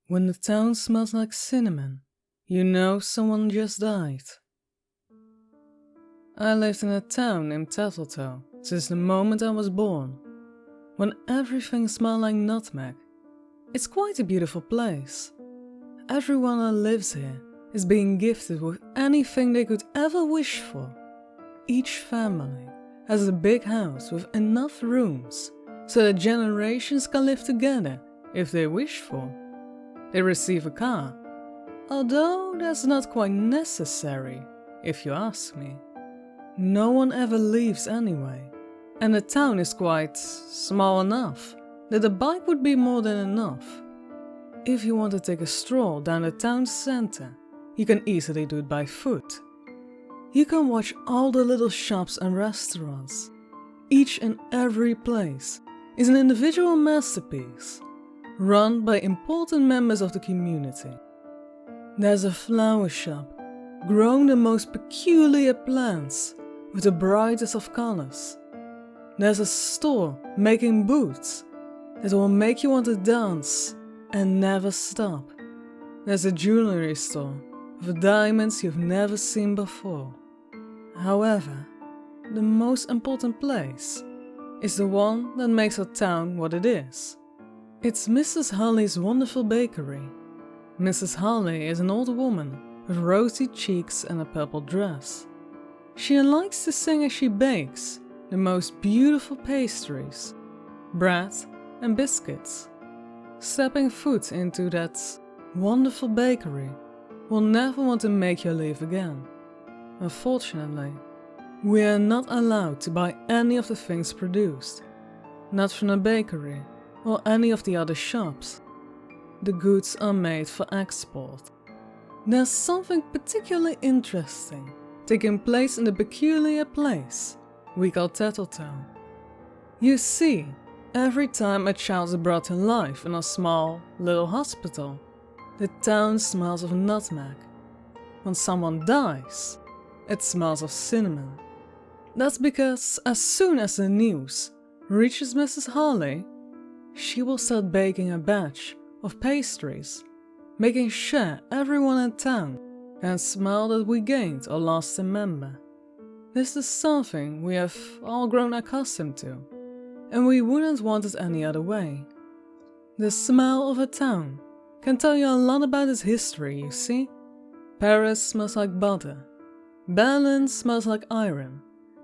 When the town smells like cinnamon, you know someone just died. I lived in a town named Tattletoe since the moment I was born, when everything smelled like nutmeg. It's quite a beautiful place. Everyone that lives here is being gifted with anything they could ever wish for. Each family has a big house with enough rooms so that generations can live together if they wish for. They receive a car, although that's not quite necessary, if you ask me. No one ever leaves anyway, and the town is quite small enough that a bike would be more than enough. If you want to take a stroll down the town center, you can easily do it by foot. You can watch all the little shops and restaurants. Each and every place is an individual masterpiece, run by important members of the community. There's a flower shop growing the most peculiar plants with the brightest of colors. There's a store making boots that will make you want to dance and never stop. There's a jewelry store with diamonds you've never seen before. However, the most important place is the one that makes our town what it is. It's Mrs. Holly's wonderful bakery. Mrs. Holly is an old woman with rosy cheeks and a purple dress. She likes to sing as she bakes the most beautiful pastries, bread and biscuits. Stepping foot into that wonderful bakery will never want to make you leave again. Unfortunately, we are not allowed to buy any of the things produced, not from the bakery or any of the other shops. The goods are made for export. There's something particularly interesting taking place in the peculiar place we call Tattletoe. You see, every time a child is brought to life in a small, little hospital, the town smells of nutmeg. When someone dies, it smells of cinnamon. That's because as soon as the news reaches Mrs. Holly, she will start baking a batch of pastries, making sure everyone in town can smell that we gained or lost a member. This is something we have all grown accustomed to, and we wouldn't want it any other way. The smell of a town can tell you a lot about its history, you see. Paris smells like butter, Berlin smells like iron,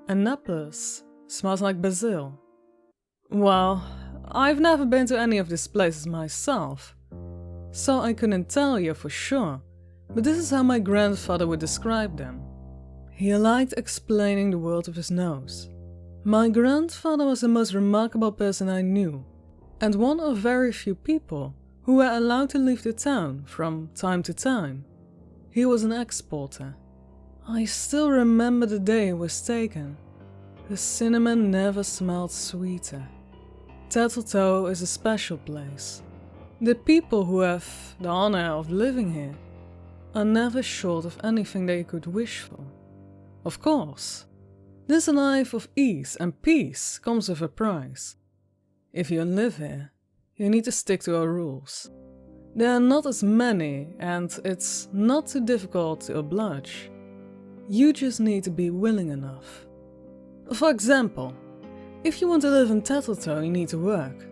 and Naples smells like basil. Well, I've never been to any of these places myself, so I couldn't tell you for sure, but this is how my grandfather would describe them. He liked explaining the world with his nose. My grandfather was the most remarkable person I knew, and one of very few people who were allowed to leave the town from time to time. He was an exporter. I still remember the day he was taken. The cinnamon never smelled sweeter. Tattletoe is a special place. The people who have the honor of living here are never short of anything they could wish for. Of course, this life of ease and peace comes with a price. If you live here, you need to stick to our rules. There are not as many, and it's not too difficult to oblige. You just need to be willing enough. For example, if you want to live in Tattletoe, you need to work.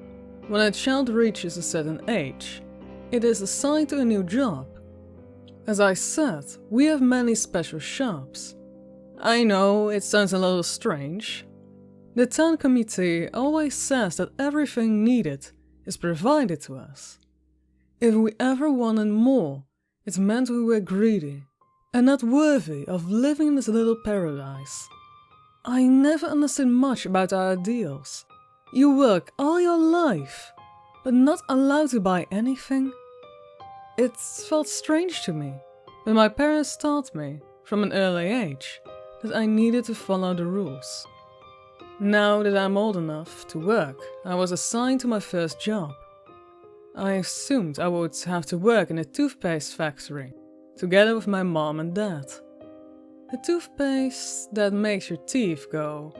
When a child reaches a certain age, it is assigned to a new job. As I said, we have many special shops. I know it sounds a little strange. The town committee always says that everything needed is provided to us. If we ever wanted more, it meant we were greedy and not worthy of living in this little paradise. I never understood much about our ideals. You work all your life, but not allowed to buy anything? It felt strange to me, but my parents taught me, from an early age, that I needed to follow the rules. Now that I'm old enough to work, I was assigned to my first job. I assumed I would have to work in a toothpaste factory, together with my mom and dad. A toothpaste that makes your teeth go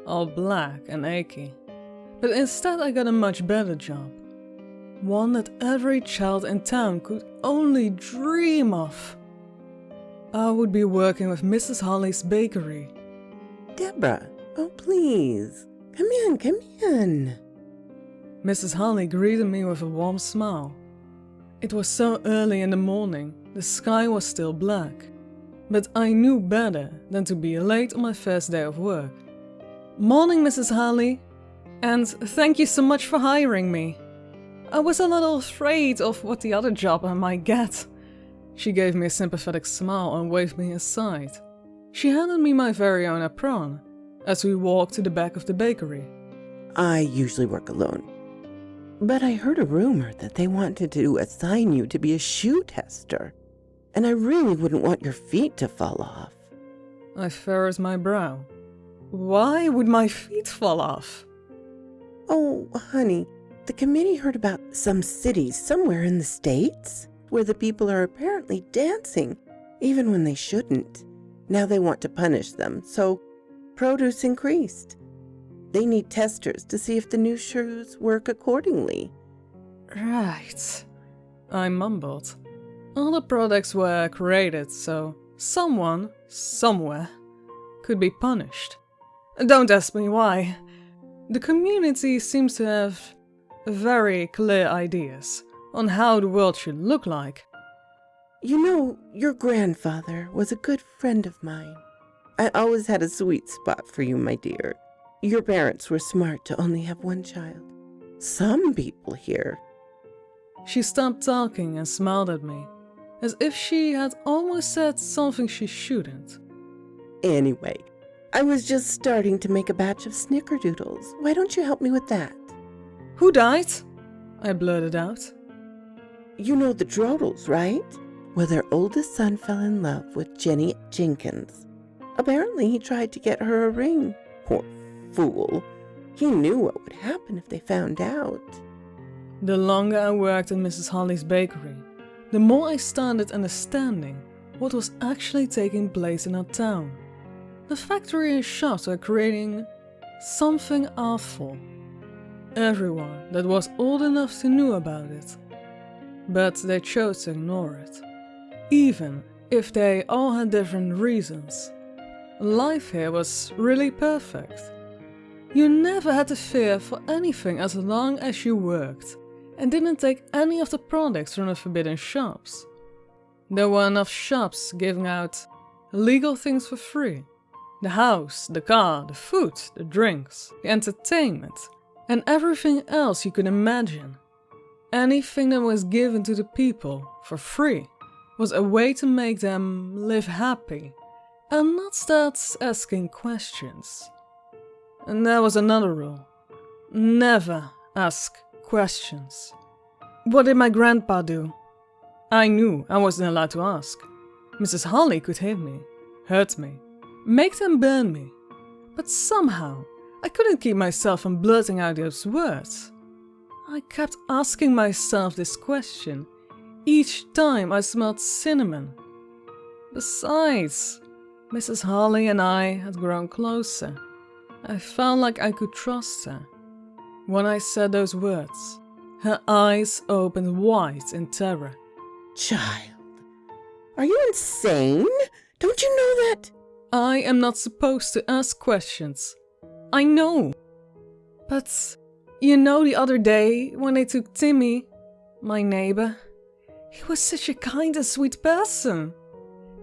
all black and achy. But instead I got a much better job. One that every child in town could only dream of. I would be working with Mrs. Holly's bakery. Deborah, oh please, come in. Mrs. Holly greeted me with a warm smile. It was so early in the morning, the sky was still black. But I knew better than to be late on my first day of work. Morning, Mrs. Holly, and thank you so much for hiring me. I was a little afraid of what the other job I might get. She gave me a sympathetic smile and waved me aside. She handed me my very own apron as we walked to the back of the bakery. I usually work alone, but I heard a rumor that they wanted to assign you to be a shoe tester, and I really wouldn't want your feet to fall off. I furrowed my brow. Why would my feet fall off? Oh, honey, the committee heard about some cities somewhere in the States where the people are apparently dancing, even when they shouldn't. Now they want to punish them, so produce increased. They need testers to see if the new shoes work accordingly. Right, I mumbled. All the products were created, so someone, somewhere, could be punished. Don't ask me why. The community seems to have very clear ideas on how the world should look like. You know, your grandfather was a good friend of mine. I always had a sweet spot for you, my dear. Your parents were smart to only have one child. Some people here. She stopped talking and smiled at me, as if she had almost said something she shouldn't. Anyway, I was just starting to make a batch of snickerdoodles. Why don't you help me with that? Who died? I blurted out. You know the Drodels, right? Well, their oldest son fell in love with Jenny Jenkins. Apparently he tried to get her a ring. Poor fool. He knew what would happen if they found out. The longer I worked in Mrs. Holly's bakery, the more I started understanding what was actually taking place in our town. The factory and shops were creating something awful. Everyone that was old enough to know about it. But they chose to ignore it. Even if they all had different reasons. Life here was really perfect. You never had to fear for anything as long as you worked and didn't take any of the products from the forbidden shops. There were enough shops giving out illegal things for free. The house, the car, the food, the drinks, the entertainment, and everything else you could imagine. Anything that was given to the people for free was a way to make them live happy and not start asking questions. And there was another rule. Never ask questions. What did my grandpa do? I knew I wasn't allowed to ask. Mrs. Holly could hit me, hurt me, make them burn me. But somehow, I couldn't keep myself from blurting out those words. I kept asking myself this question each time I smelled cinnamon. Besides, Mrs. Holly and I had grown closer. I felt like I could trust her. When I said those words, her eyes opened wide in terror. Child, are you insane? Don't you know that? I am not supposed to ask questions. I know. But you know the other day when they took Timmy, my neighbor, he was such a kind and sweet person.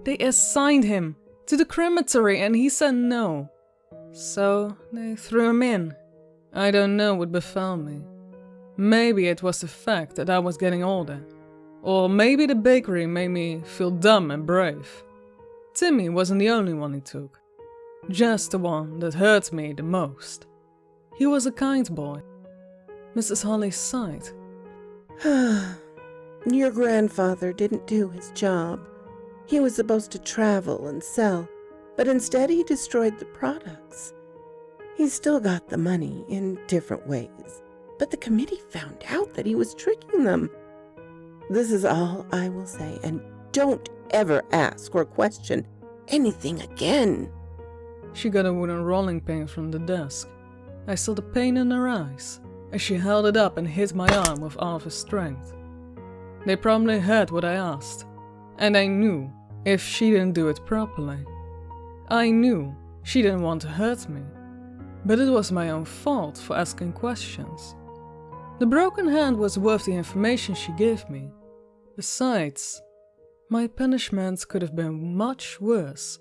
They assigned him to the crematory and he said no. So they threw him in. I don't know what befell me. Maybe it was the fact that I was getting older. Or maybe the bakery made me feel dumb and brave. Timmy wasn't the only one he took. Just the one that hurt me the most. He was a kind boy. Mrs. Holly sighed. Your grandfather didn't do his job. He was supposed to travel and sell, but instead he destroyed the products. He still got the money in different ways, but the committee found out that he was tricking them. This is all I will say, and don't ever ask or question anything again. She got a wooden rolling pin from the desk. I saw the pain in her eyes as she held it up and hit my arm with all of her strength. They probably heard what I asked, and I knew if she didn't do it properly. I knew she didn't want to hurt me, but it was my own fault for asking questions. The broken hand was worth the information she gave me. Besides, my punishment could have been much worse.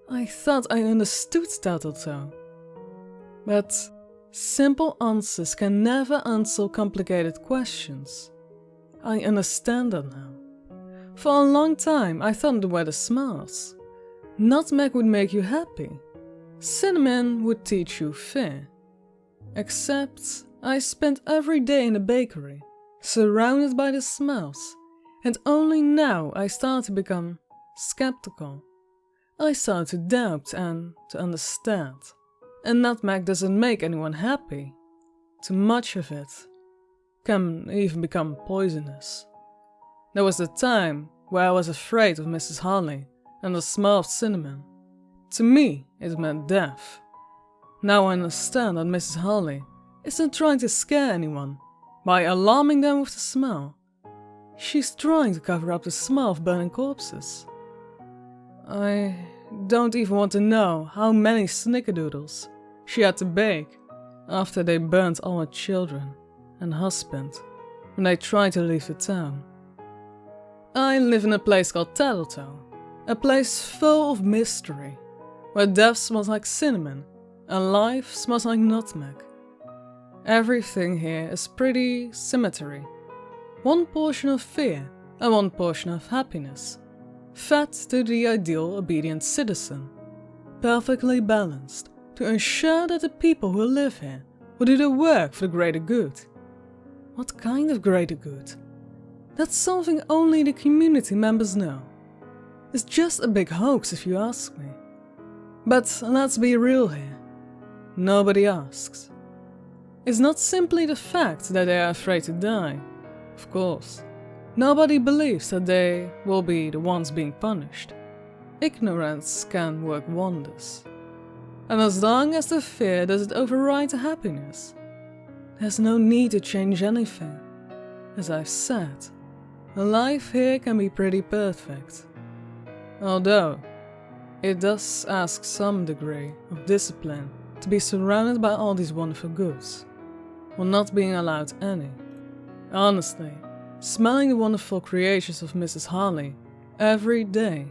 I thought I understood Tattletale. But simple answers can never answer complicated questions. I understand that now. For a long time I thought it were the smells. Nutmeg would make you happy. Cinnamon would teach you fear. Except I spent every day in a bakery, surrounded by the smells, and only now I started to become skeptical. I started to doubt and to understand. And nutmeg doesn't make anyone happy. Too much of it can even become poisonous. There was a time where I was afraid of Mrs. Holly and the smell of cinnamon. To me, it meant death. Now I understand that Mrs. Holly isn't trying to scare anyone by alarming them with the smell. She's trying to cover up the smell of burning corpses. I don't even want to know how many snickerdoodles she had to bake after they burnt all her children and husband when they tried to leave the town. I live in a place called Tattletale, a place full of mystery, where death smells like cinnamon and life smells like nutmeg. Everything here is pretty symmetry. One portion of fear and one portion of happiness, fed to the ideal obedient citizen, perfectly balanced to ensure that the people who live here will do their work for the greater good. What kind of greater good? That's something only the community members know. It's just a big hoax if you ask me. But let's be real here. Nobody asks. It's not simply the fact that they are afraid to die. Of course, nobody believes that they will be the ones being punished. Ignorance can work wonders. And as long as the fear doesn't override the happiness, there's no need to change anything. As I've said, life here can be pretty perfect. Although, it does ask some degree of discipline to be surrounded by all these wonderful goods, while not being allowed any. Honestly, smelling the wonderful creations of Mrs. Holly every day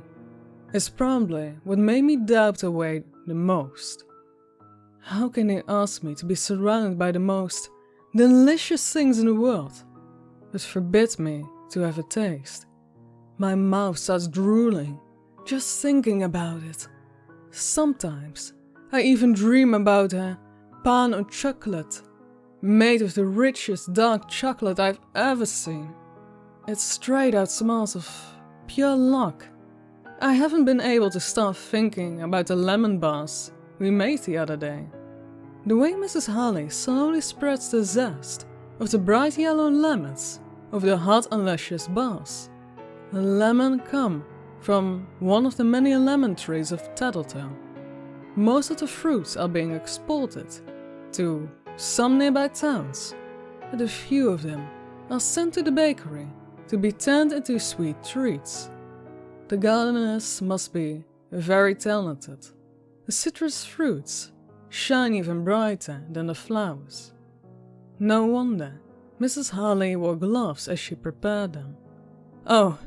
is probably what made me doubt her way the most. How can they ask me to be surrounded by the most delicious things in the world, but forbid me to have a taste? My mouth starts drooling just thinking about it. Sometimes I even dream about a pan of chocolate, made of the richest dark chocolate I've ever seen. It straight out smells of pure luck. I haven't been able to stop thinking about the lemon bars we made the other day. The way Mrs. Holly slowly spreads the zest of the bright yellow lemons over the hot and luscious bars. The lemon come from one of the many lemon trees of Tattletale. Most of the fruits are being exported to some nearby towns, but a few of them are sent to the bakery to be turned into sweet treats. The gardeners must be very talented. The citrus fruits shine even brighter than the flowers. No wonder Mrs. Holly wore gloves as she prepared them. Oh,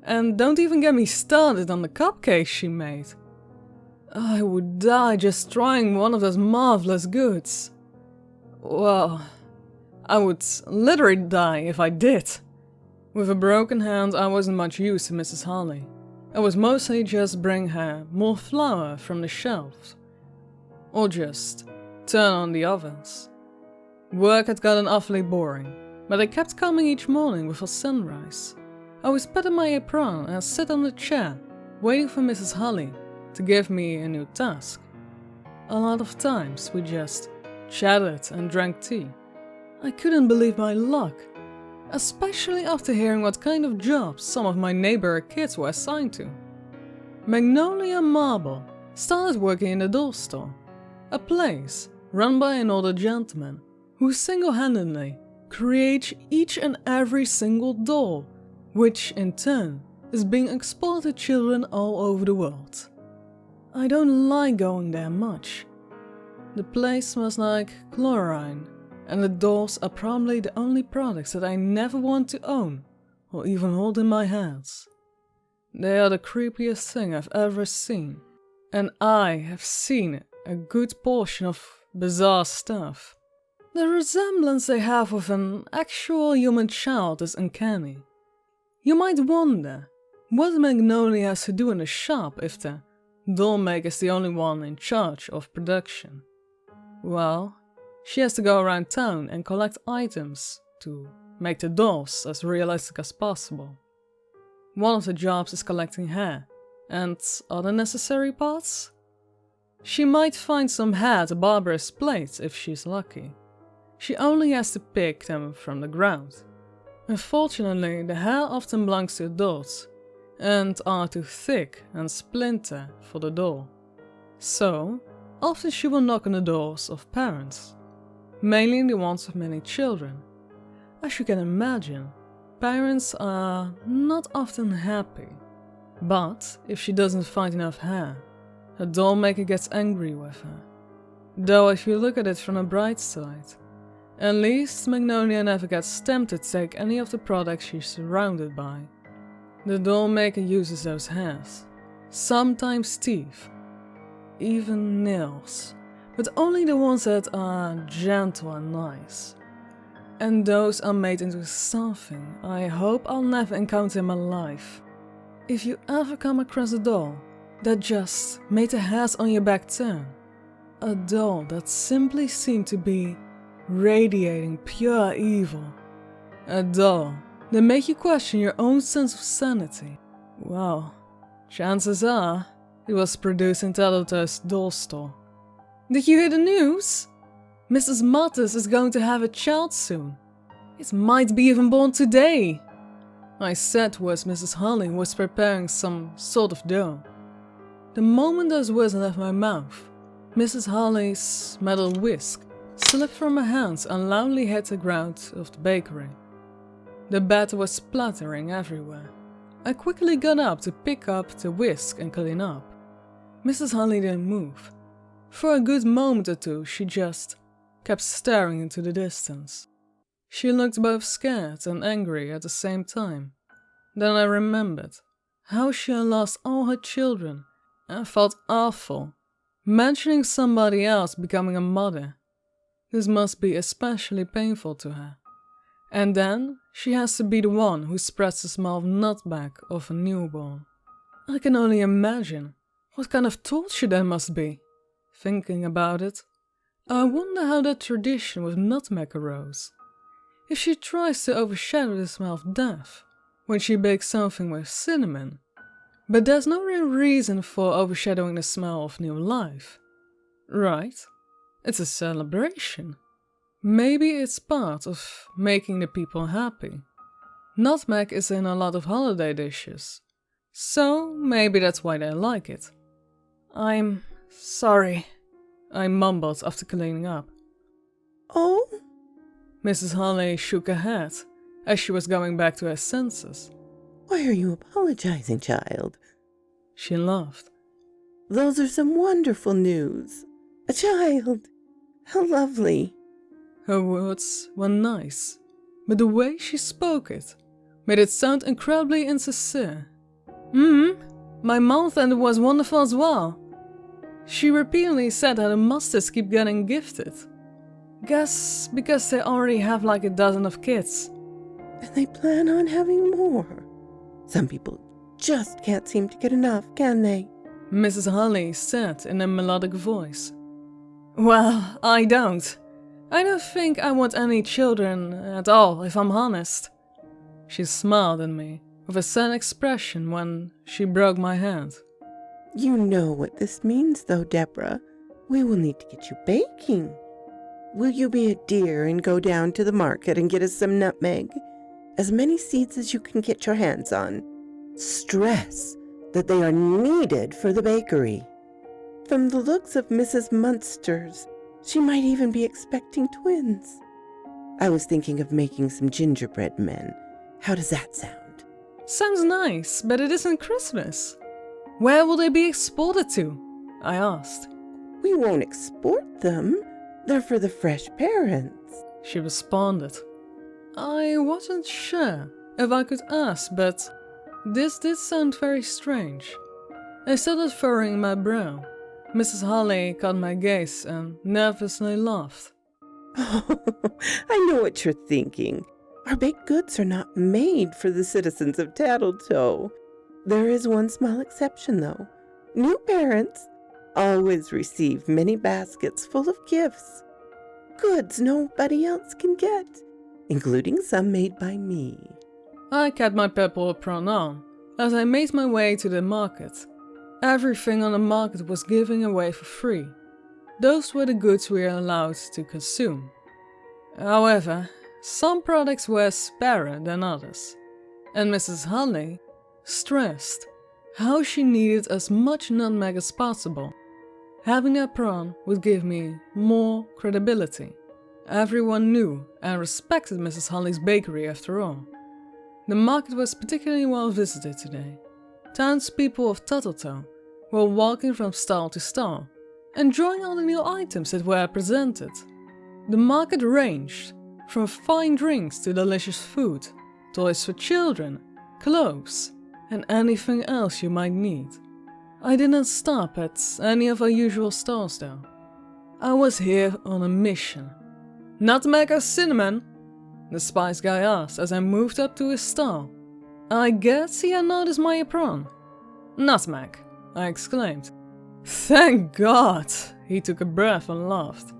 and don't even get me started on the cupcakes she made. I would die just trying one of those marvelous goods. Well, I would literally die if I did. With a broken hand, I wasn't much use to Mrs. Holly. I was mostly just bring her more flour from the shelves, or just turn on the ovens. Work had gotten awfully boring, but I kept coming each morning before sunrise. I was put in my apron and sit on the chair, waiting for Mrs. Holly to give me a new task. A lot of times we just chatted and drank tea. I couldn't believe my luck. especially after hearing what kind of jobs some of my neighbor kids were assigned to. Magnolia Marble started working in the doll store, a place run by an older gentleman who single-handedly creates each and every single doll, which in turn is being exported to children all over the world. I don't like going there much. The place smells like chlorine, and the dolls are probably the only products that I never want to own or even hold in my hands. They are the creepiest thing I've ever seen, and I have seen a good portion of bizarre stuff. The resemblance they have with an actual human child is uncanny. You might wonder what Magnolia has to do in the shop if the doll maker is the only one in charge of production. Well, she has to go around town and collect items to make the dolls as realistic as possible. One of the jobs is collecting hair and other necessary parts. She might find some hair at a barber's plate if she's lucky. She only has to pick them from the ground. Unfortunately, the hair often belongs to adults and are too thick and splinter for the doll. So, often she will knock on the doors of parents, mainly the ones of many children. As you can imagine, parents are not often happy. But if she doesn't find enough hair, her doll maker gets angry with her. Though if you look at it from a bright side, at least Magnolia never gets tempted to take any of the products she's surrounded by. The doll maker uses those hairs, sometimes teeth, even nails, but only the ones that are gentle and nice. And those are made into something I hope I'll never encounter in my life. If you ever come across a doll that just made the hairs on your back turn, a doll that simply seemed to be radiating pure evil, a doll that made you question your own sense of sanity, well, chances are it was produced in Tattletale's doll store. Did you hear the news? Mrs. Mattes is going to have a child soon. It might be even born today. I said towards Mrs. Holly, who was preparing some sort of dough. The moment those words left my mouth, Mrs. Holly's metal whisk slipped from her hands and loudly hit the ground of the bakery. The batter was splattering everywhere. I quickly got up to pick up the whisk and clean up. Mrs. Holly didn't move. For a good moment or two, she just kept staring into the distance. She looked both scared and angry at the same time. Then I remembered how she had lost all her children and felt awful, mentioning somebody else becoming a mother. This must be especially painful to her. And then she has to be the one who spreads the smell of nutmeg of a newborn. I can only imagine what kind of torture that must be. Thinking about it, I wonder how that tradition with nutmeg arose. If she tries to overshadow the smell of death when she bakes something with cinnamon, but there's no real reason for overshadowing the smell of new life, right? It's a celebration. Maybe it's part of making the people happy. Nutmeg is in a lot of holiday dishes, so maybe that's why they like it. I'm sorry, I mumbled after cleaning up. Oh? Mrs. Holly shook her head as she was going back to her senses. Why are you apologizing, child? She laughed. Those are some wonderful news. A child! How lovely! Her words were nice, but the way she spoke it made it sound incredibly insincere. My mom thought it was wonderful as well. She repeatedly said how the Masters keep getting gifted. Guess because they already have like a dozen of kids. And they plan on having more. Some people just can't seem to get enough, can they? Mrs. Holly said in a melodic voice. Well, I don't. I don't think I want any children at all, if I'm honest. She smiled at me with a sad expression when she broke my hand. You know what this means, though, Deborah. We will need to get you baking. Will you be a dear and go down to the market and get us some nutmeg? as many seeds as you can get your hands on. Stress that they are needed for the bakery. From the looks of Mrs. Munster's, she might even be expecting twins. I was thinking of making some gingerbread men. How does that sound? Sounds nice, but it isn't Christmas. Where will they be exported to? I asked. We won't export them. They're for the fresh parents, she responded. I wasn't sure if I could ask, but this did sound very strange. I started furrowing my brow. Mrs. Holly caught my gaze and nervously laughed. Oh, I know what you're thinking. Our baked goods are not made for the citizens of Tattletoe. There is one small exception, though. New parents always receive many baskets full of gifts. Goods nobody else can get, including some made by me. I kept my purple apron on as I made my way to the market. Everything on the market was given away for free. Those were the goods we are allowed to consume. However, some products were sparer than others, and Mrs. Holly stressed how she needed as much nutmeg as possible. Having a prawn would give me more credibility. Everyone knew and respected Mrs. Holly's bakery after all. The market was particularly well visited today. Townspeople of Tattletoe were walking from stall to stall, enjoying all the new items that were presented. The market ranged from fine drinks to delicious food, toys for children, clothes, and anything else you might need. I didn't stop at any of our usual stalls though. I was here on a mission. Nutmeg or cinnamon? The spice guy asked as I moved up to his stall. I guess he had noticed my apron. Nutmeg, I exclaimed. Thank God! He took a breath and laughed.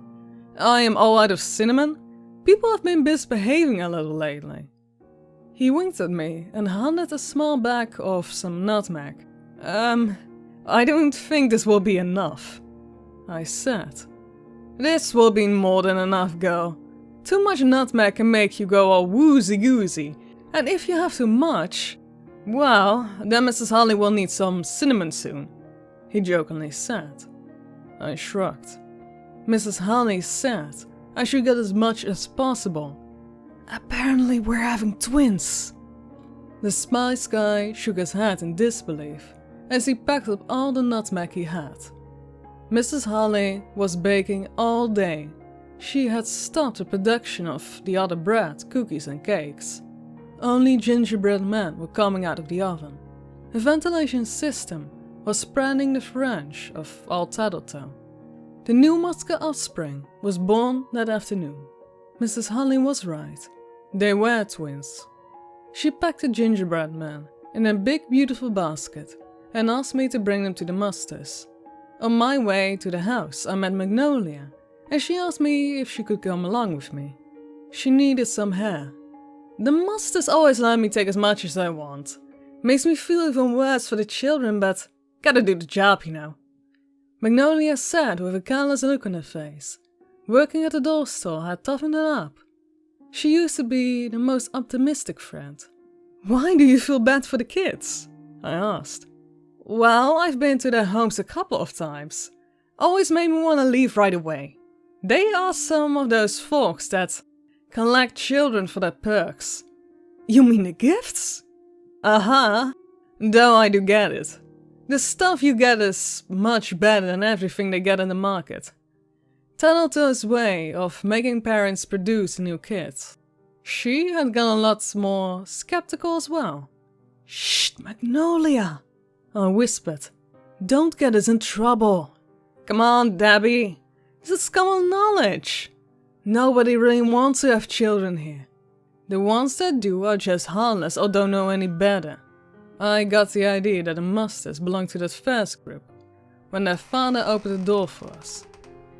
I am all out of cinnamon. People have been misbehaving a little lately. He winked at me and handed a small bag of some nutmeg. I don't think this will be enough, I said. This will be more than enough, girl. Too much nutmeg can make you go all woozy-goozy, and if you have too much, well, then Mrs. Holly will need some cinnamon soon, he jokingly said. I shrugged. Mrs. Holly said I should get as much as possible. Apparently we're having twins. The spice guy shook his head in disbelief as he packed up all the nutmeg he had. Mrs. Holly was baking all day. She had stopped the production of the other bread, cookies and cakes. Only gingerbread men were coming out of the oven. A ventilation system was spreading the French of all Tattletoe. The new Muscat offspring was born that afternoon. Mrs. Holly was right. They were twins. She packed the gingerbread men in a big beautiful basket and asked me to bring them to the Musters. On my way to the house, I met Magnolia, and she asked me if she could come along with me. She needed some hair. The Musters always let me take as much as I want. Makes me feel even worse for the children, but gotta do the job, you know. Magnolia said with a careless look on her face. Working at the doll store had toughened her up. She used to be the most optimistic friend. Why do you feel bad for the kids? I asked. Well, I've been to their homes a couple of times. Always made me want to leave right away. They are some of those folks that collect children for their perks. You mean the gifts? Uh-huh. Though I do get it. The stuff you get is much better than everything they get in the market. Tattletoe's way of making parents produce new kids. She had gotten a lot more skeptical as well. Shh, Magnolia, I whispered. Don't get us in trouble. Come on, Debbie. This is common knowledge. Nobody really wants to have children here. The ones that do are just harmless or don't know any better. I got the idea that the Musters belonged to that first group when their father opened the door for us.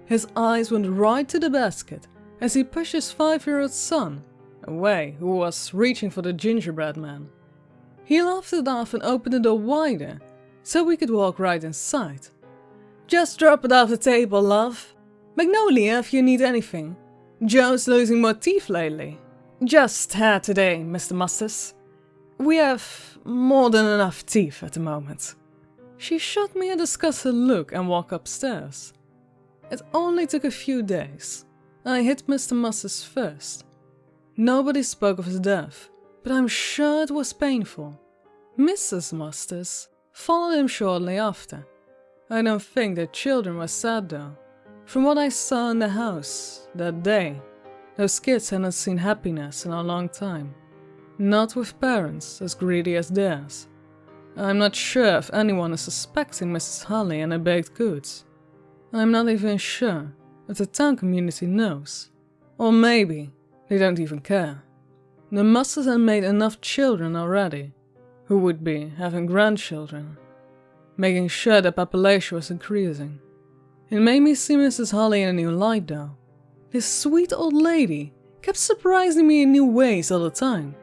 His eyes went right to the basket as he pushed his 5-year-old son away, who was reaching for the gingerbread man. He laughed it off and opened the door wider so we could walk right inside. Just drop it off the table, love. Magnolia, if you need anything. Joe's losing more teeth lately. Just hair today, Mr. Musters. We have more than enough teeth at the moment. She shot me a disgusted look and walked upstairs. It only took a few days. I hit Mr. Musters first. Nobody spoke of his death, but I'm sure it was painful. Mrs. Musters followed him shortly after. I don't think their children were sad though. From what I saw in the house that day, those kids hadn't seen happiness in a long time. Not with parents as greedy as theirs. I'm not sure if anyone is suspecting Mrs. Holly and her baked goods. I'm not even sure if the town community knows. Or maybe they don't even care. The Musters had made enough children already, who would be having grandchildren, making sure the population was increasing. It made me see Mrs. Holly in a new light though. This sweet old lady kept surprising me in new ways all the time.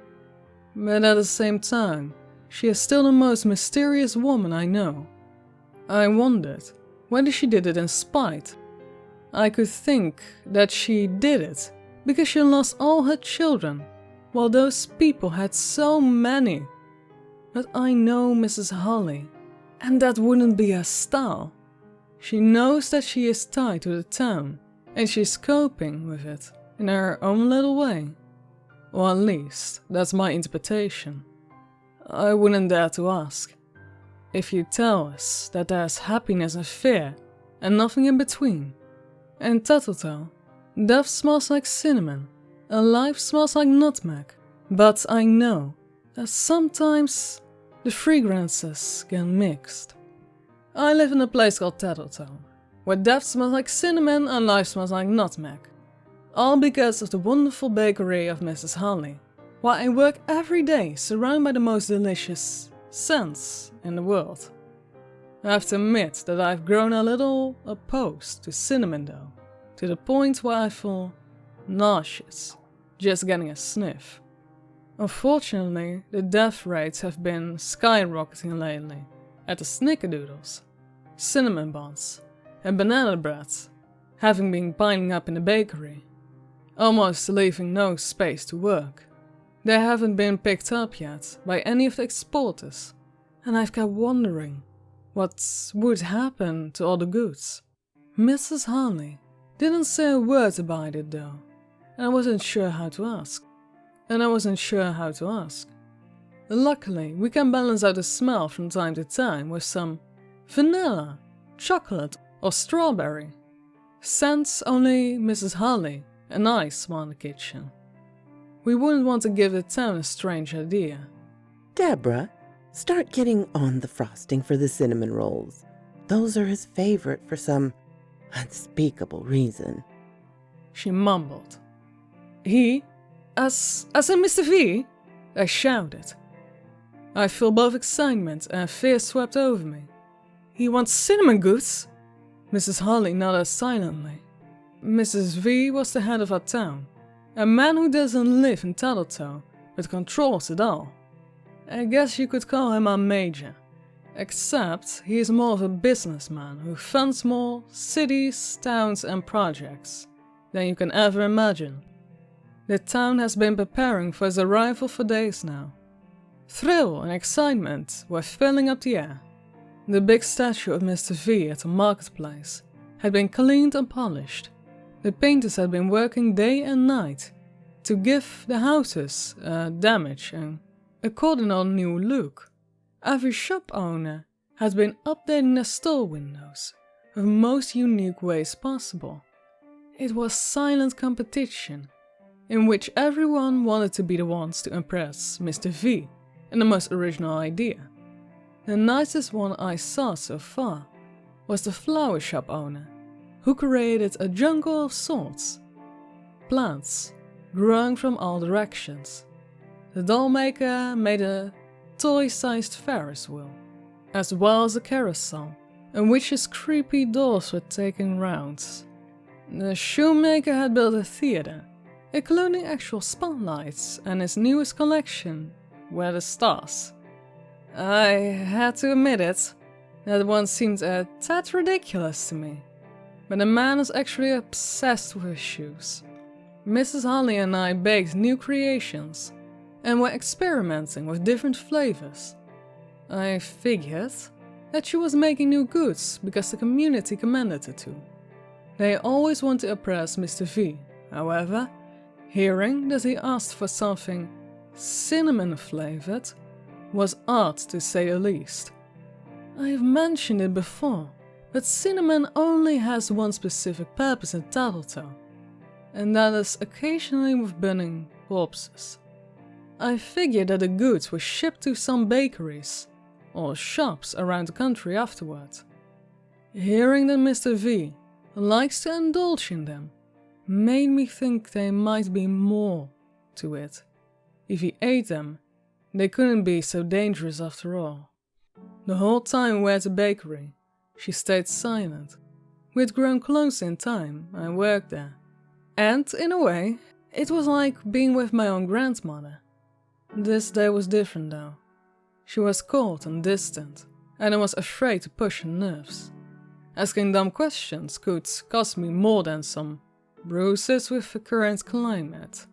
But at the same time, she is still the most mysterious woman I know. I wondered whether she did it in spite. I could think that she did it because she lost all her children, while those people had so many. But I know Mrs. Holly, and that wouldn't be her style. She knows that she is tied to the town, and she's coping with it in her own little way. Or at least, that's my interpretation. I wouldn't dare to ask. If you tell us that there's happiness and fear, and nothing in between. In Tattletale, death smells like cinnamon, and life smells like nutmeg. But I know that sometimes the fragrances get mixed. I live in a place called Tattletale, where death smells like cinnamon and life smells like nutmeg. All because of the wonderful bakery of Mrs. Holly, where I work every day surrounded by the most delicious scents in the world. I have to admit that I've grown a little opposed to cinnamon though, to the point where I feel nauseous just getting a sniff. Unfortunately, the death rates have been skyrocketing lately at the snickerdoodles, cinnamon buns, and banana bread, having been piling up in the bakery, almost leaving no space to work. They haven't been picked up yet by any of the exporters, and I've kept wondering what would happen to all the goods. Mrs. Harley didn't say a word about it though, and I wasn't sure how to ask. Luckily, we can balance out the smell from time to time with some vanilla, chocolate, or strawberry. Scents only Mrs. Harley and I smell in the kitchen. We wouldn't want to give the town a strange idea. Deborah, start getting on the frosting for the cinnamon rolls. Those are his favorite for some unspeakable reason. She mumbled. He? As in Mr. V? I shouted. I feel both excitement and fear swept over me. He wants cinnamon goods? Mrs. Harley nodded silently. Mrs. V was the head of our town, a man who doesn't live in Tattletale, but controls it all. I guess you could call him our major, except he is more of a businessman who funds more cities, towns and projects than you can ever imagine. The town has been preparing for his arrival for days now. Thrill and excitement were filling up the air. The big statue of Mr. V at the marketplace had been cleaned and polished. The painters had been working day and night to give the houses a damaged and accordingly new look. Every shop owner had been updating their store windows with the most unique ways possible. It was silent competition, in which everyone wanted to be the ones to impress Mr. V in the most original idea. The nicest one I saw so far was the flower shop owner, who created a jungle of sorts. Plants growing from all directions. The doll maker made a toy-sized Ferris wheel, as well as a carousel, in which his creepy dolls were taking rounds. The shoemaker had built a theater, including actual spotlights, and his newest collection were the stars. I had to admit it, that one seemed a tad ridiculous to me, but the man is actually obsessed with his shoes. Mrs. Holly and I baked new creations and were experimenting with different flavors. I figured that she was making new goods because the community commanded her to. They always want to oppress Mr. V. However, hearing that he asked for something cinnamon-flavored was odd to say the least. I have mentioned it before, but cinnamon only has one specific purpose in Tattletown, and that is occasionally with burning corpses. I figured that the goods were shipped to some bakeries or shops around the country afterward. Hearing that Mr. V likes to indulge in them made me think there might be more to it. If he ate them, they couldn't be so dangerous after all. The whole time we were at the bakery, she stayed silent. We had grown close in time. I worked there. And, in a way, it was like being with my own grandmother. This day was different though. She was cold and distant, and I was afraid to push her nerves. Asking dumb questions could cost me more than some bruises with the current climate.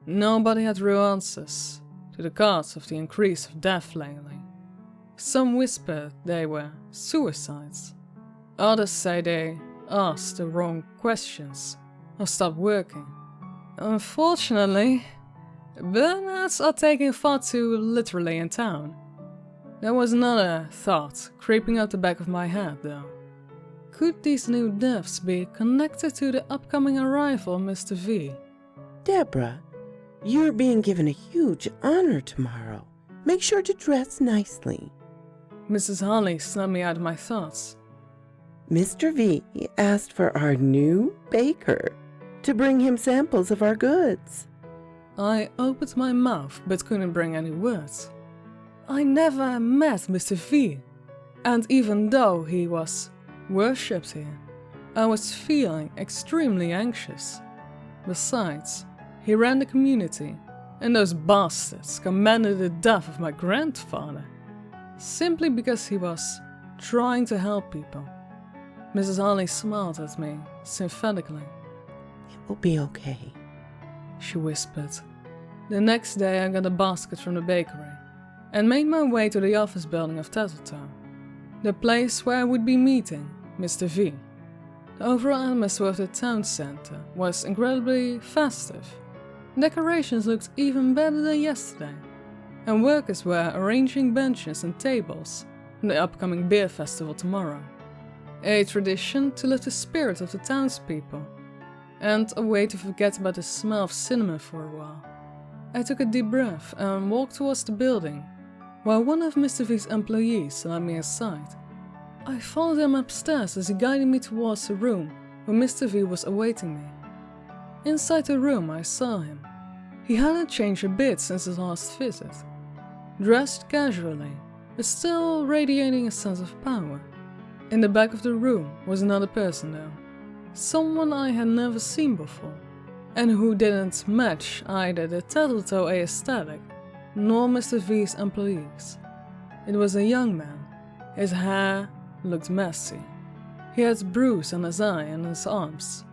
Nobody had real answers to the cause of the increase of death lately. Some whispered they were suicides. Others say they asked the wrong questions or stopped working. Unfortunately, burnouts are taken far too literally in town. There was another thought creeping up the back of my head though. Could these new deaths be connected to the upcoming arrival of Mr. V? Deborah, you're being given a huge honor tomorrow. Make sure to dress nicely. Mrs. Holly snapped me out of my thoughts. Mr. V asked for our new baker to bring him samples of our goods. I opened my mouth but couldn't bring any words. I never met Mr. V, and even though he was worshipped here, I was feeling extremely anxious. Besides, he ran the community, and those bastards commanded the death of my grandfather, simply because he was trying to help people. Mrs. Holly smiled at me sympathetically. It will be okay, she whispered. The next day I got a basket from the bakery and made my way to the office building of Tattletown, the place where I would be meeting Mr. V. The overall atmosphere of the town center was incredibly festive. Decorations looked even better than yesterday, and workers were arranging benches and tables for the upcoming beer festival tomorrow. A tradition to lift the spirit of the townspeople, and a way to forget about the smell of cinnamon for a while. I took a deep breath and walked towards the building, while one of Mr. V's employees led me aside. I followed him upstairs as he guided me towards the room where Mr. V was awaiting me. Inside the room I saw him. He hadn't changed a bit since his last visit. Dressed casually, but still radiating a sense of power. In the back of the room was another person though. Someone I had never seen before, and who didn't match either the Tattletown aesthetic nor Mr. V's employees. It was a young man. His hair looked messy. He had bruises on his eye and his arms.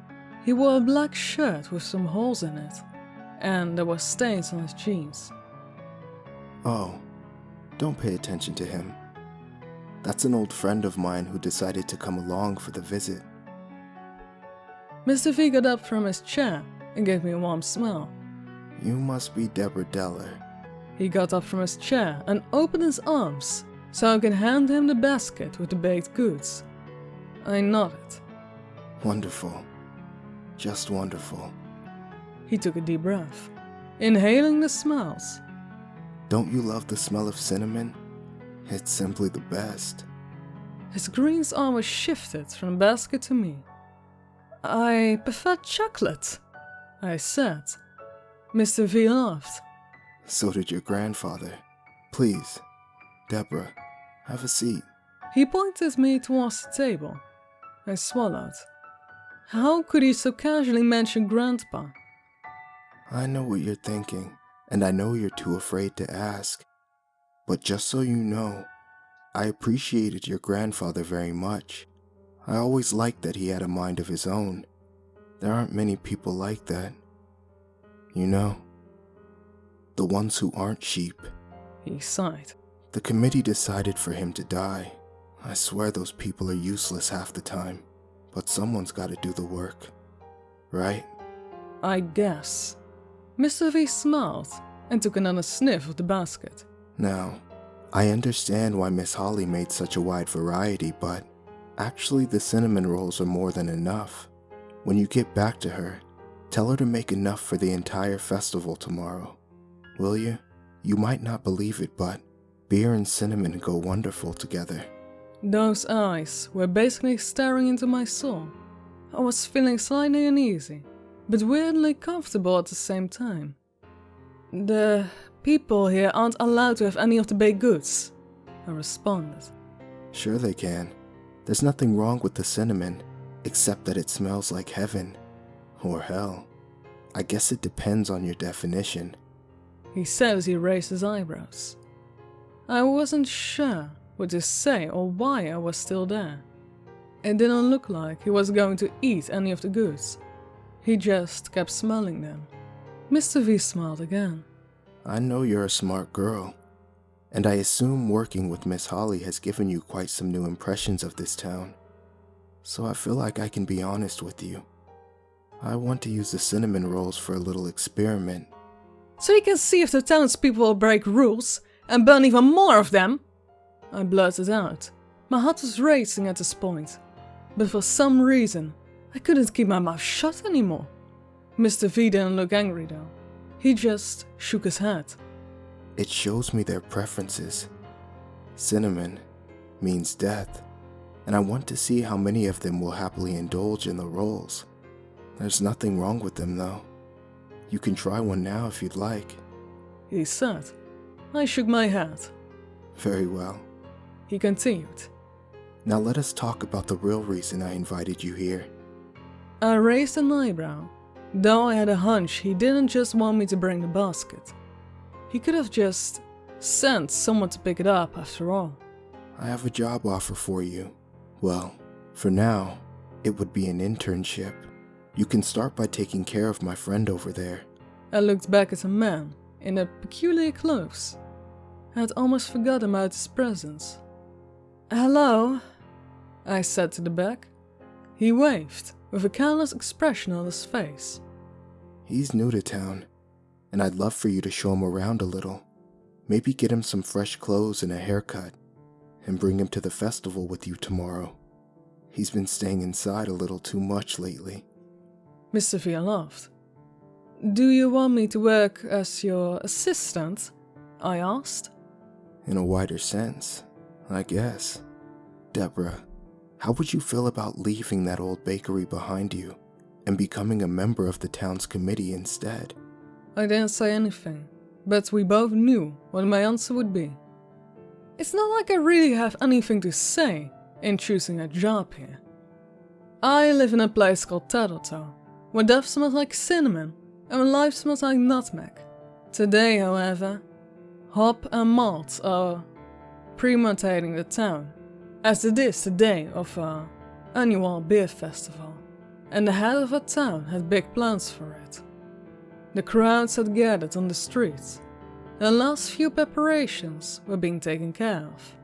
He wore a black shirt with some holes in it, and there were stains on his jeans. Oh, don't pay attention to him. That's an old friend of mine who decided to come along for the visit. Mr. V got up from his chair and gave me a warm smile. You must be Deborah Deller. He got up from his chair and opened his arms so I could hand him the basket with the baked goods. I nodded. Wonderful. Just wonderful. He took a deep breath, inhaling the smells. Don't you love the smell of cinnamon? It's simply the best. His green arm was shifted from the basket to me. I prefer chocolate, I said. Mr. V laughed. So did your grandfather. Please, Deborah, have a seat. He pointed me towards the table. I swallowed. How could he so casually mention Grandpa? I know what you're thinking, and I know you're too afraid to ask. But just so you know, I appreciated your grandfather very much. I always liked that he had a mind of his own. There aren't many people like that. You know, the ones who aren't sheep. He sighed. The committee decided for him to die. I swear those people are useless half the time, but someone's got to do the work, right? I guess. Mr. V smiled and took another sniff of the basket. Now, I understand why Miss Holly made such a wide variety, but actually the cinnamon rolls are more than enough. When you get back to her, tell her to make enough for the entire festival tomorrow. Will you? You might not believe it, but beer and cinnamon go wonderful together. Those eyes were basically staring into my soul. I was feeling slightly uneasy, but weirdly comfortable at the same time. The people here aren't allowed to have any of the baked goods, I responded. Sure they can. There's nothing wrong with the cinnamon, except that it smells like heaven. Or hell. I guess it depends on your definition. He said as he raised his eyebrows. I wasn't sure what to say or why I was still there. It didn't look like he was going to eat any of the goods. He just kept smelling them. Mr. V smiled again. I know you're a smart girl, and I assume working with Miss Holly has given you quite some new impressions of this town. So I feel like I can be honest with you. I want to use the cinnamon rolls for a little experiment. So you can see if the townspeople will break rules and burn even more of them? I blurted out. My heart was racing at this point, but for some reason, I couldn't keep my mouth shut anymore. Mr. V didn't look angry though. He just shook his head. It shows me their preferences. Cinnamon means death, and I want to see how many of them will happily indulge in the rolls. There's nothing wrong with them though. You can try one now if you'd like. He said. I shook my head. Very well. He continued. Now let us talk about the real reason I invited you here. I raised an eyebrow, though I had a hunch he didn't just want me to bring the basket. He could have just sent someone to pick it up after all. I have a job offer for you. Well, for now, it would be an internship. You can start by taking care of my friend over there. I looked back at a man in the peculiar clothes. I had almost forgotten about his presence. Hello, I said to the back. He waved, with a careless expression on his face. He's new to town, and I'd love for you to show him around a little. Maybe get him some fresh clothes and a haircut, and bring him to the festival with you tomorrow. He's been staying inside a little too much lately. Mr. V laughed. Do you want me to work as your assistant? I asked. In a wider sense, I guess. Deborah, how would you feel about leaving that old bakery behind you and becoming a member of the town's committee instead? I didn't say anything, but we both knew what my answer would be. It's not like I really have anything to say in choosing a job here. I live in a place called Tattletale, where death smells like cinnamon and when life smells like nutmeg. Today, however, hop and malt are premutating the town, as it is the day of our annual beer festival, and the head of our town had big plans for it. The crowds had gathered on the streets, and the last few preparations were being taken care of.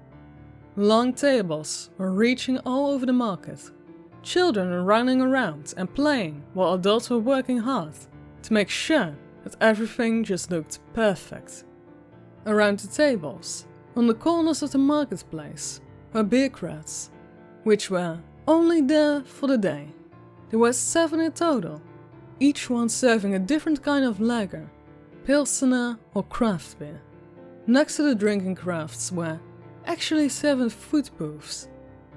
Long tables were reaching all over the market. Children were running around and playing while adults were working hard to make sure that everything just looked perfect. Around the tables, on the corners of the marketplace, were beer crates, which were only there for the day. There were 7 in total, each one serving a different kind of lager, pilsner or craft beer. Next to the drinking crafts were actually 7 food booths,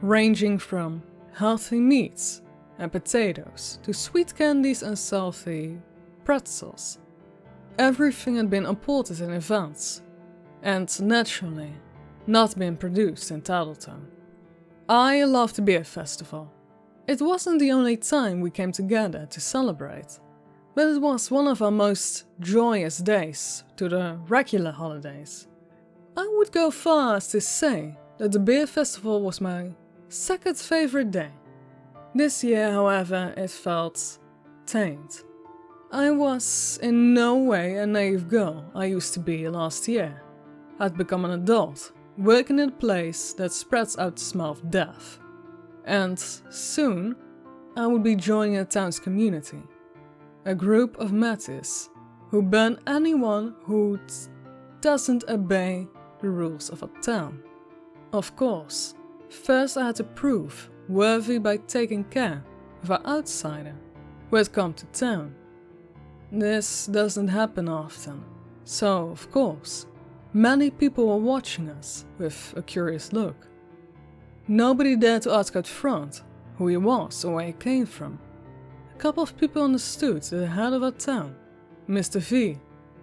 ranging from healthy meats and potatoes to sweet candies and salty pretzels. Everything had been imported in advance, and naturally, not been produced in Tattletale. I loved the beer festival. It wasn't the only time we came together to celebrate, but it was one of our most joyous days to the regular holidays. I would go far as to say that the beer festival was my second favorite day. This year, however, it felt tamed. I was in no way a naive girl I used to be last year. I'd become an adult, working in a place that spreads out the smell of death. And soon, I would be joining a town's community. A group of Matties who ban anyone who doesn't obey the rules of a town. Of course, first I had to prove worthy by taking care of an outsider who had come to town. This doesn't happen often, so of course, many people were watching us with a curious look. Nobody dared to ask out front who he was or where he came from. A couple of people understood that the head of our town, Mr. V,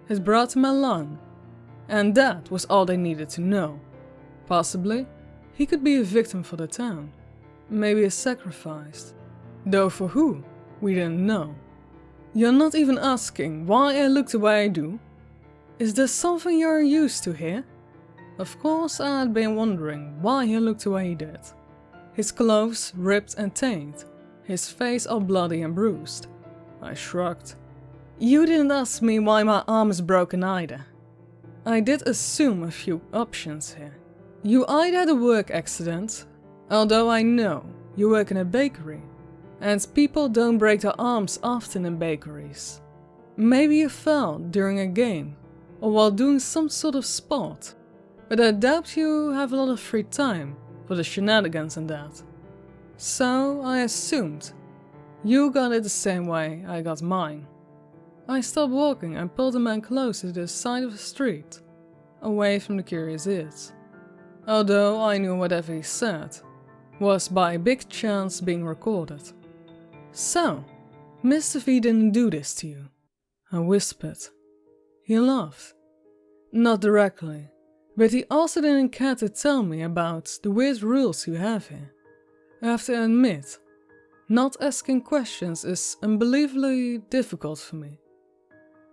had brought him along, and that was all they needed to know. Possibly, he could be a victim for the town, maybe a sacrifice, though for who, we didn't know. You're not even asking why I look the way I do? Is there something you're used to here? Of course I had been wondering why he looked the way he did. His clothes ripped and tainted, his face all bloody and bruised. I shrugged. You didn't ask me why my arm is broken either. I did assume a few options here. You either had a work accident, although I know you work in a bakery, and people don't break their arms often in bakeries. Maybe you fell during a game, or while doing some sort of sport, but I doubt you have a lot of free time for the shenanigans and that. So I assumed you got it the same way I got mine. I stopped walking and pulled the man closer to the side of the street, away from the curious ears. Although I knew whatever he said was by a big chance being recorded. So, Mr. V didn't do this to you, I whispered. He laughed. Not directly, but he also didn't care to tell me about the weird rules you have here. I have to admit, not asking questions is unbelievably difficult for me.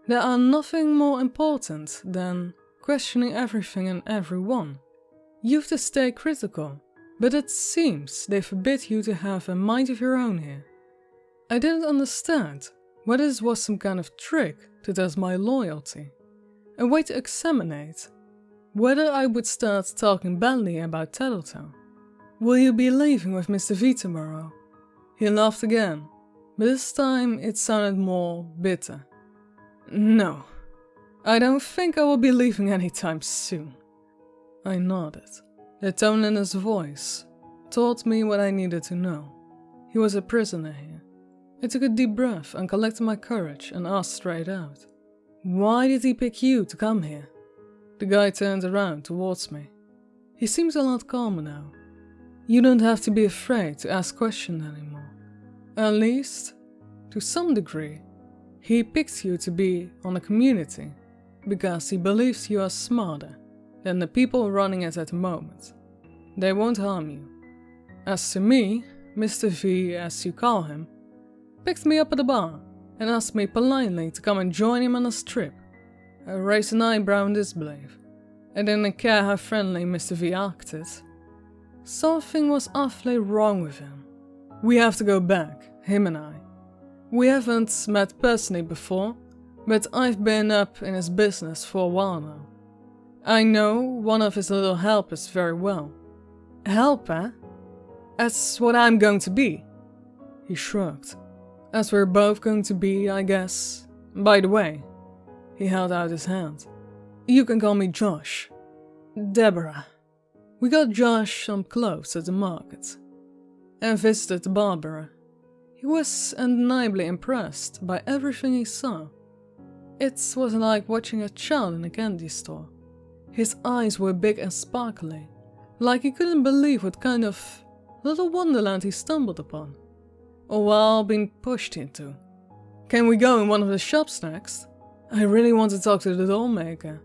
There are nothing more important than questioning everything and everyone. You have to stay critical, but it seems they forbid you to have a mind of your own here. I didn't understand whether this was some kind of trick to test my loyalty, a way to examine whether I would start talking badly about Tattletale. Will you be leaving with Mr. V tomorrow? He laughed again, but this time it sounded more bitter. No, I don't think I will be leaving anytime soon. I nodded. The tone in his voice told me what I needed to know. He was a prisoner here. I took a deep breath and collected my courage and asked straight out. Why did he pick you to come here? The guy turned around towards me. He seems a lot calmer now. You don't have to be afraid to ask questions anymore. At least, to some degree, he picked you to be on a community because he believes you are smarter than the people running it at the moment. They won't harm you. As to me, Mr. V, as you call him, picked me up at the bar and asked me politely to come and join him on his trip. I raised an eyebrow in disbelief. I didn't care how friendly Mr. V acted. Something was awfully wrong with him. We have to go back, him and I. We haven't met personally before, but I've been up in his business for a while now. I know one of his little helpers very well. Helper? That's what I'm going to be. He shrugged. As we're both going to be, I guess. By the way, he held out his hand. You can call me Josh. Deborah. We got Josh some clothes at the market and visited the barber. He was undeniably impressed by everything he saw. It was like watching a child in a candy store. His eyes were big and sparkly, like he couldn't believe what kind of little wonderland he stumbled upon, or well being pushed into. Can we go in one of the shops next? I really want to talk to the doll maker.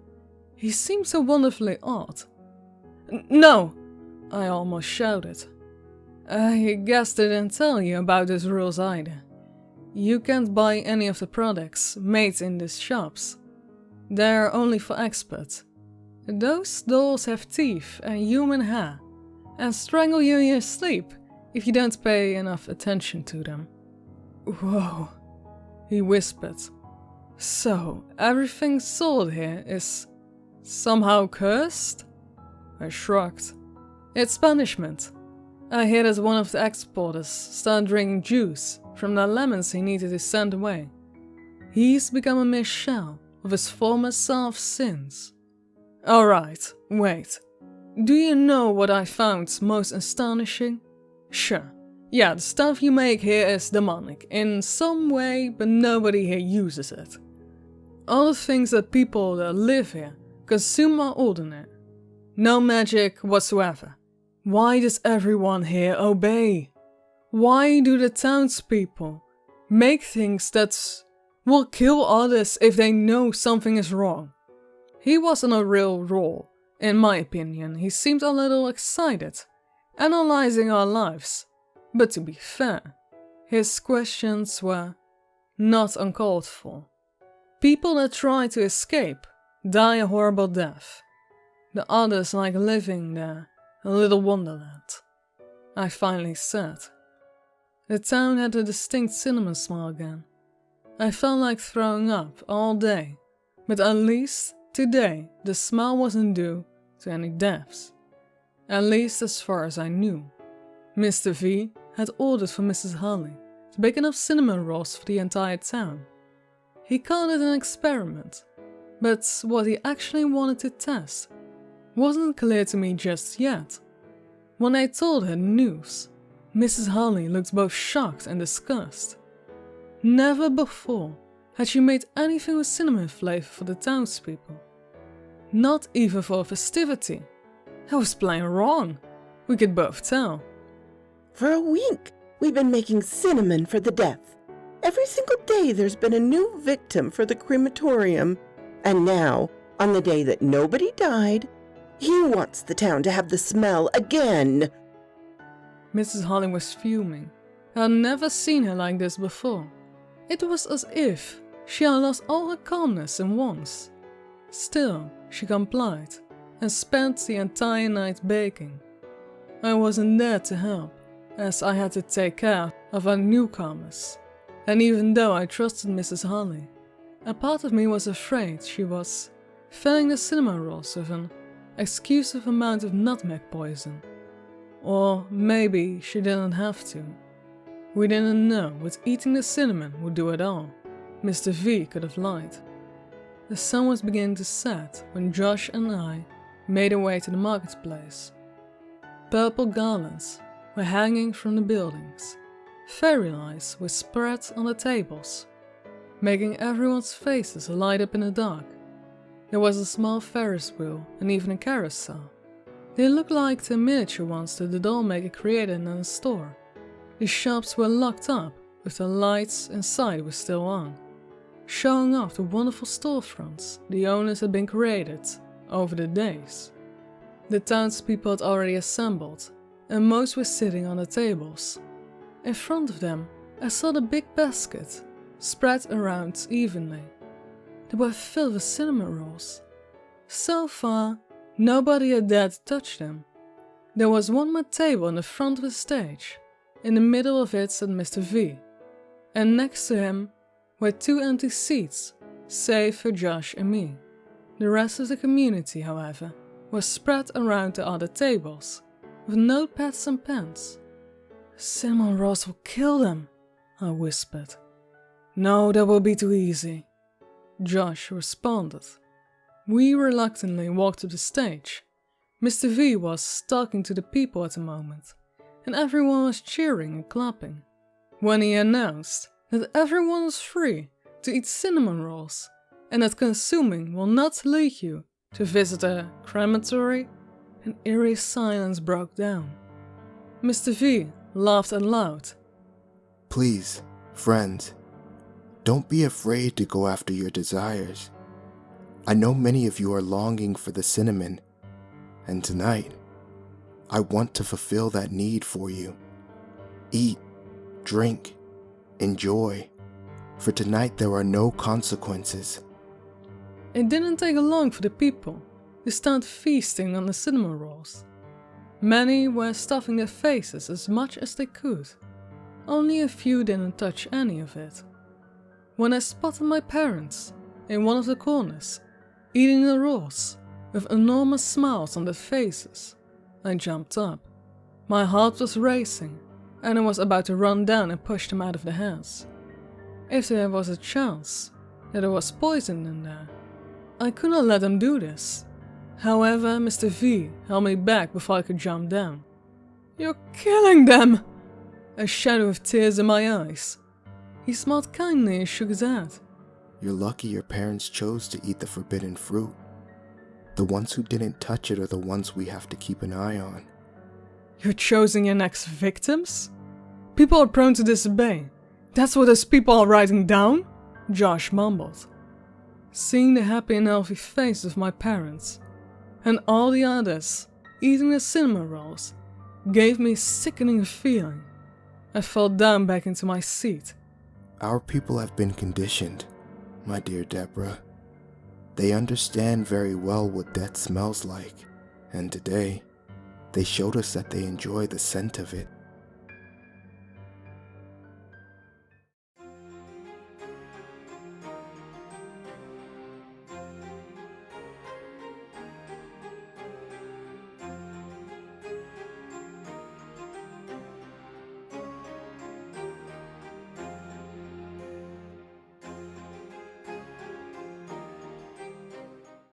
He seemed so wonderfully odd. No! I almost shouted. I guess they didn't tell you about these rules either. You can't buy any of the products made in these shops. They're only for experts. Those dolls have teeth and human hair, and strangle you in your sleep if you don't pay enough attention to them. Whoa, he whispered, So, everything sold here is somehow cursed? I shrugged. It's punishment. I hear that one of the exporters started drinking juice from the lemons he needed to send away. He's become a mere shell of his former self's sins. Alright, wait. Do you know what I found most astonishing? Sure. Yeah, the stuff you make here is demonic in some way, but nobody here uses it. All the things that people that live here consume are ordinary. No magic whatsoever. Why does everyone here obey? Why do the townspeople make things that will kill others if they know something is wrong? He wasn't a real role, in my opinion. He seemed a little excited, analyzing our lives. But to be fair, his questions were not uncalled for. People that try to escape die a horrible death. The others like living there, a little wonderland. I finally said. The town had a distinct cinnamon smell again. I felt like throwing up all day, but at least today the smell wasn't due to any deaths. At least as far as I knew. Mr. V had ordered for Mrs. Holly to bake enough cinnamon rolls for the entire town. He called it an experiment, but what he actually wanted to test wasn't clear to me just yet. When I told her the news, Mrs. Holly looked both shocked and disgusted. Never before had she made anything with cinnamon flavor for the townspeople. Not even for a festivity. I was plain wrong. We could both tell. For a week, we've been making cinnamon for the death. Every single day there's been a new victim for the crematorium. And now, on the day that nobody died, he wants the town to have the smell again. Mrs. Holly was fuming. I had never seen her like this before. It was as if she had lost all her calmness at once. Still, she complied and spent the entire night baking. I wasn't there to help, as I had to take care of our newcomers. And even though I trusted Mrs. Holly, a part of me was afraid she was filling the cinnamon rolls with an excessive amount of nutmeg poison. Or maybe she didn't have to. We didn't know what eating the cinnamon would do at all. Mr. V could have lied. The sun was beginning to set when Josh and I made our way to the marketplace. Purple garlands were hanging from the buildings. Fairy lights were spread on the tables, making everyone's faces light up in the dark. There was a small Ferris wheel and even a carousel. They looked like the miniature ones that the doll maker created in a store. The shops were locked up, with the lights inside were still on, showing off the wonderful storefronts the owners had been created over the days. The townspeople had already assembled, and most were sitting on the tables. In front of them, I saw the big basket spread around evenly. They were filled with cinnamon rolls. So far, nobody had dared to touch them. There was one more table in the front of the stage. In the middle of it sat Mr. V, and next to him were 2 empty seats, save for Josh and me. The rest of the community, however, was spread around the other tables, with notepads and pens. Cinnamon rolls will kill them, I whispered. No, that will be too easy, Josh responded. We reluctantly walked to the stage. Mr. V was talking to the people at the moment, and everyone was cheering and clapping. When he announced that everyone was free to eat cinnamon rolls, and that consuming will not lead you to visit a crematory, an eerie silence broke down. Mr. V laughed aloud. Please, friends, don't be afraid to go after your desires. I know many of you are longing for the cinnamon, and tonight, I want to fulfill that need for you. Eat, drink, enjoy, for tonight there are no consequences. It didn't take long for the people to start feasting on the cinnamon rolls. Many were stuffing their faces as much as they could. Only a few didn't touch any of it. when I spotted my parents in one of the corners, eating the rolls with enormous smiles on their faces. I jumped up. My heart was racing, and I was about to run down and push them out of the house. If there was a chance that there was poison in there, I could not let them do this. However, Mr. V held me back before I could jump down. "You're killing them!" I shouted with tears in my eyes. He smiled kindly and shook his head. You're lucky your parents chose to eat the forbidden fruit. The ones who didn't touch it are the ones we have to keep an eye on. "You're choosing your next victims? People are prone to disobey. That's what those people are writing down?" Josh mumbled. Seeing the happy and healthy faces of my parents, and all the others eating the cinnamon rolls, gave me a sickening feeling. I fell down back into my seat. Our people have been conditioned, my dear Deborah. They understand very well what death smells like, and today, they showed us that they enjoy the scent of it.